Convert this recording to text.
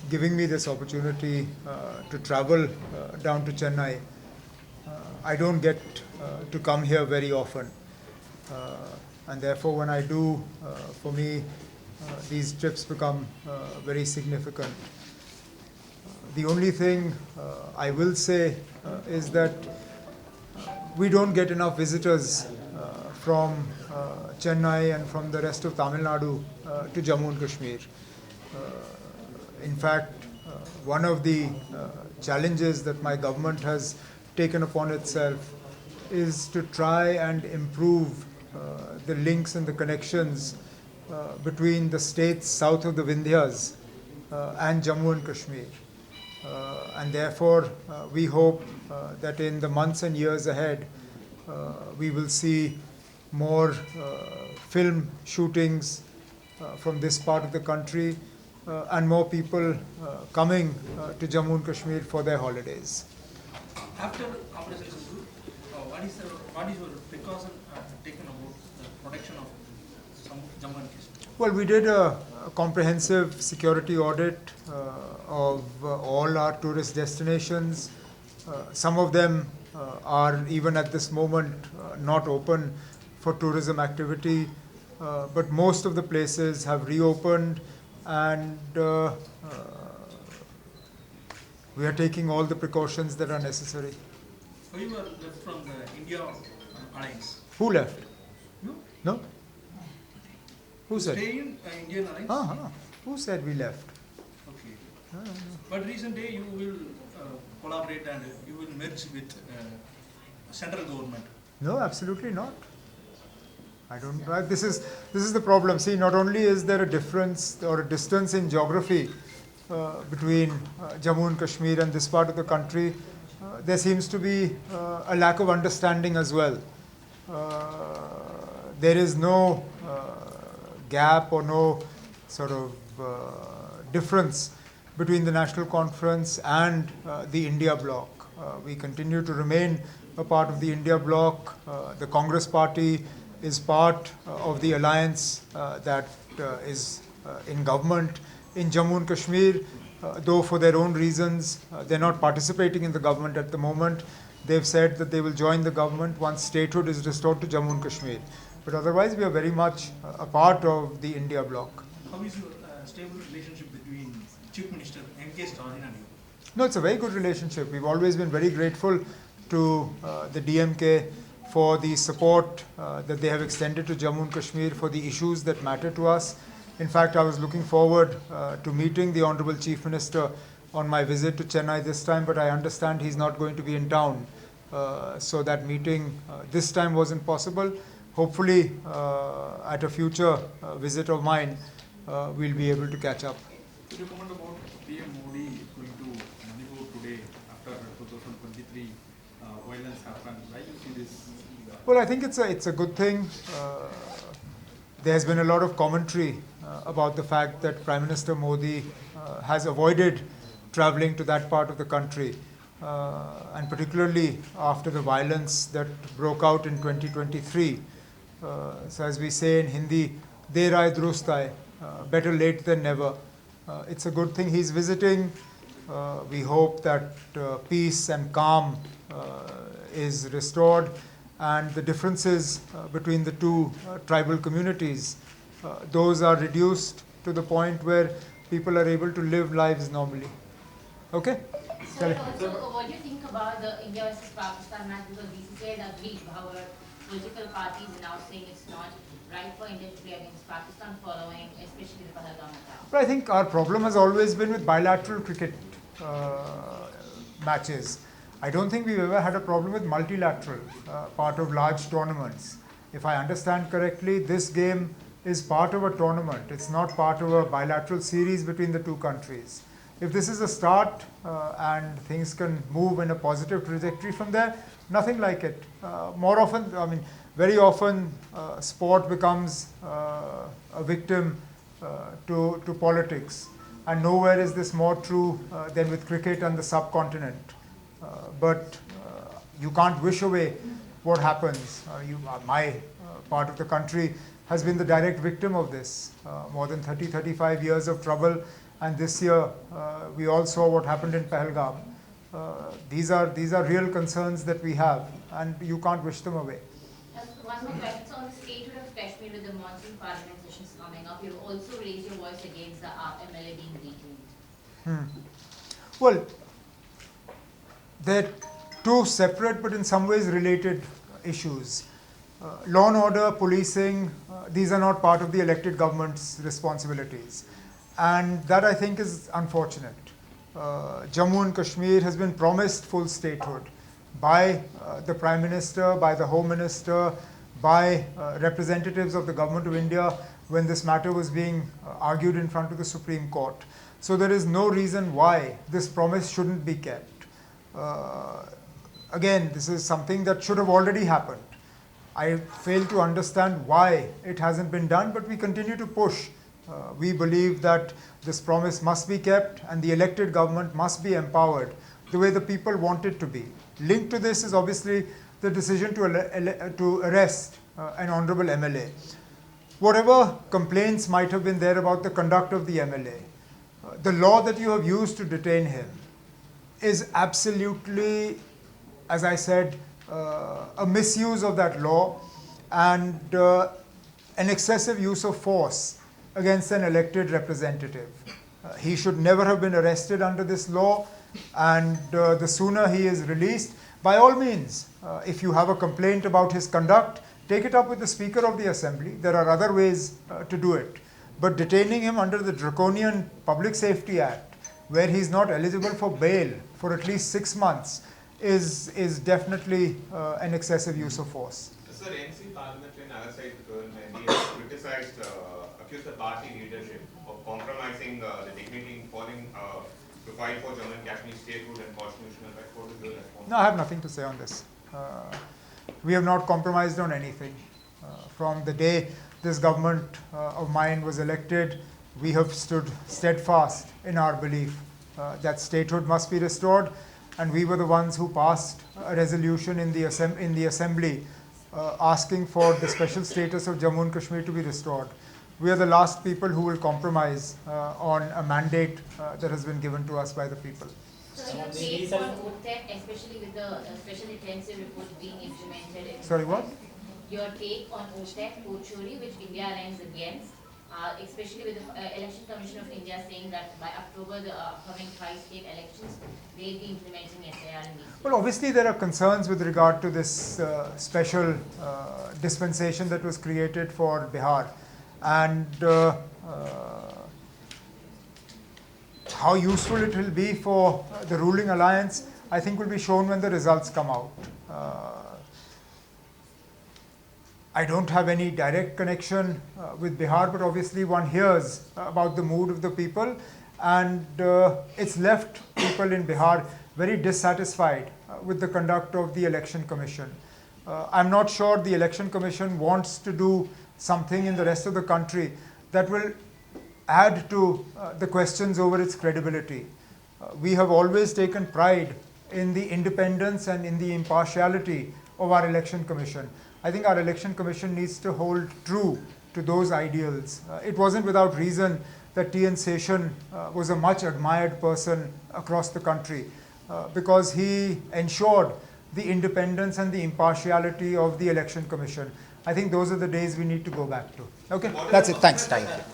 giving me this opportunity to travel down to Chennai. I don't get to come here very often. And therefore, when I do, for me, these trips become very significant. The only thing I will say is that we don't get enough visitors from Chennai and from the rest of Tamil Nadu to Jammu and Kashmir. In fact, one of the challenges that my government has taken upon itself is to try and improve the links and the connections between the states south of the Vindhyas and Jammu and Kashmir. And therefore, we hope that in the months and years ahead, we will see more film shootings from this part of the country and more people coming to Jammu and Kashmir for their holidays. After Operation Sindoor, what is your precaution taken about the protection of Jammu and Kashmir? Well, we did a comprehensive security audit of all our tourist destinations. Some of them are even at this moment not open for tourism activity, but most of the places have reopened, and we are taking all the precautions that are necessary. So you were left from the India alliance? Who left? You? No? Who said? Stay in Indian alliance? Who said we left? Okay. No. But recent day you will collaborate and you will merge with central government. No, absolutely not. I don't. This is the problem. See, not only is there a difference or a distance in geography between Jammu and Kashmir and this part of the country, there seems to be a lack of understanding as well. There is no gap or no sort of difference between the National Conference and the India bloc. We continue to remain a part of the India bloc. The Congress party is part of the alliance that is in government in Jammu and Kashmir, though for their own reasons they're not participating in the government at the moment. They've said that they will join the government once statehood is restored to Jammu and Kashmir. But otherwise, we are very much a part of the India bloc. How is your stable relationship between Chief Minister MK Stalin and you? No, it's a very good relationship. We've always been very grateful to the DMK for the support that they have extended to Jammu and Kashmir for the issues that matter to us. In fact, I was looking forward to meeting the Honorable Chief Minister on my visit to Chennai this time, but I understand he's not going to be in town. So that meeting this time wasn't possible. Hopefully, at a future visit of mine, we'll be able to catch up. Could you comment about PM Modi going to Manipur today after 2023 violence happened? Why do you see this? Well, I think it's a good thing. There's been a lot of commentary about the fact that Prime Minister Modi has avoided traveling to that part of the country, and particularly after the violence that broke out in 2023. So as we say in Hindi, Der aaye durust aaye, better late than never. It's a good thing he's visiting. We hope that peace and calm is restored, and the differences between the two tribal communities, those are reduced to the point where people are able to live lives normally. Okay? So also, what do you think about the India versus Pakistan match? Because BCCI has agreed, however, political parties are now saying it's not right for India to play against Pakistan following, especially the Pahalgam attack. But I think our problem has always been with bilateral cricket matches. I don't think we've ever had a problem with multilateral, part of large tournaments. If I understand correctly, this game is part of a tournament. It's not part of a bilateral series between the two countries. If this is a start and things can move in a positive trajectory from there, nothing like it. More often, very often, sport becomes a victim to politics. And nowhere is this more true than with cricket and the subcontinent. But you can't wish away what happens. My part of the country has been the direct victim of this. More than 30, 35 years of trouble and this year we all saw what happened in Pahalgam. These are real concerns that we have, and you can't wish them away. One more question. So on the statehood of Kashmir with the monsoon parliament sessions coming up, you've also raised your voice against the MLA being detained. Well, they're two separate but in some ways related issues. Law and order, policing, these are not part of the elected government's responsibilities. And that, I think, is unfortunate. Jammu and Kashmir has been promised full statehood by the Prime Minister, by the Home Minister, by representatives of the Government of India when this matter was being argued in front of the Supreme Court. So there is no reason why this promise shouldn't be kept. Again, this is something that should have already happened. I fail to understand why it hasn't been done, but we continue to push. We believe that this promise must be kept and the elected government must be empowered the way the people want it to be. Linked to this is obviously the decision to arrest an honorable MLA. Whatever complaints might have been there about the conduct of the MLA, the law that you have used to detain him is absolutely, as I said, a misuse of that law and an excessive use of force against an elected representative. He should never have been arrested under this law, and the sooner he is released, by all means, if you have a complaint about his conduct, take it up with the Speaker of the Assembly. There are other ways to do it. But detaining him under the draconian Public Safety Act, where he's not eligible for bail for at least 6 months, is definitely an excessive use of force. Sir, NC parliamentary and other side government criticized, accused the party leadership of compromising the dignity in calling to fight for Jammu and Kashmir statehood and constitutional right. What is your response? No, I have nothing to say on this. We have not compromised on anything. From the day this government of mine was elected, we have stood steadfast in our belief that statehood must be restored, and we were the ones who passed a resolution in the Assembly asking for the special status of Jammu and Kashmir to be restored. We are the last people who will compromise on a mandate that has been given to us by the people. So your take on OTEP, especially with the special intensive report being implemented in... Sorry, what? Your take on OTEP, Pochuri, which India aligns against, especially with the Election Commission of India saying that by October, the upcoming 5 state elections, they'll be implementing SIR in these. Well, obviously there are concerns with regard to this special dispensation that was created for Bihar. And how useful it will be for the ruling alliance, I think will be shown when the results come out. I don't have any direct connection with Bihar, but obviously one hears about the mood of the people, and it's left people in Bihar very dissatisfied with the conduct of the Election Commission. I'm not sure the Election Commission wants to do something in the rest of the country that will add to the questions over its credibility. We have always taken pride in the independence and in the impartiality of our Election Commission. I think our Election Commission needs to hold true to those ideals. It wasn't without reason that T.N. Seshan was a much admired person across the country because he ensured the independence and the impartiality of the Election Commission. I think those are the days we need to go back to. Okay, that's it. Thanks. Time.